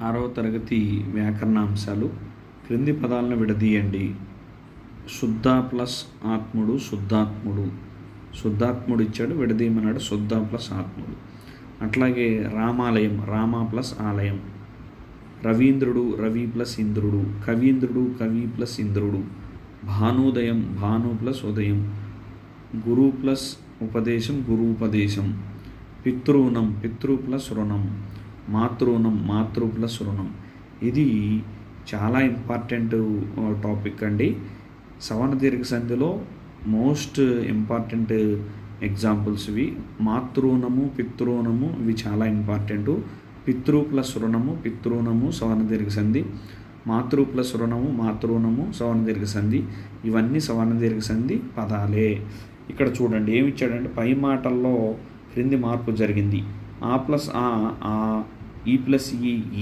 ఆరవ తరగతి వ్యాకరణాంశాలు. క్రింది పదాలను విడదీయండి. శుద్ధ ప్లస్ ఆత్ముడు శుద్ధాత్ముడు. శుద్ధాత్ముడు ఇచ్చాడు, విడదీయమన్నాడు. శుద్ధ ప్లస్ ఆత్ముడు. అట్లాగే రామాలయం, రామ ప్లస్ ఆలయం. రవీంద్రుడు, రవి ప్లస్ ఇంద్రుడు. కవీంద్రుడు, కవి ప్లస్ ఇంద్రుడు. భానుదయం, భాను ప్లస్ ఉదయం. గురు ప్లస్ ఉపదేశం, గురూపదేశం. పితృణం, పితృ ప్లస్ రుణం. మాతృణం, మాతృ ప్లస్ రుణం. ఇది చాలా ఇంపార్టెంట్ టాపిక్ అండి. సవర్ణ దీర్ఘ సంధిలో మోస్ట్ ఇంపార్టెంట్ ఎగ్జాంపుల్స్ ఇవి. మాతృణము, పితృణము ఇవి చాలా ఇంపార్టెంటు. పితృ ప్లస్ రుణము, పితృణము సవర్ణ దీర్ఘ సంధి. మాతృ ప్లస్ రుణము, మాతృణము సవర్ణ దీర్ఘ సంధి. ఇవన్నీ సవర్ణ దీర్ఘ సంధి పదాలే. ఇక్కడ చూడండి ఏమి ఇచ్చాడంటే, పై మాటల్లో క్రింది మార్పు జరిగింది. ఆ ప్లస్ ఆ, ఈ ప్లస్ ఈ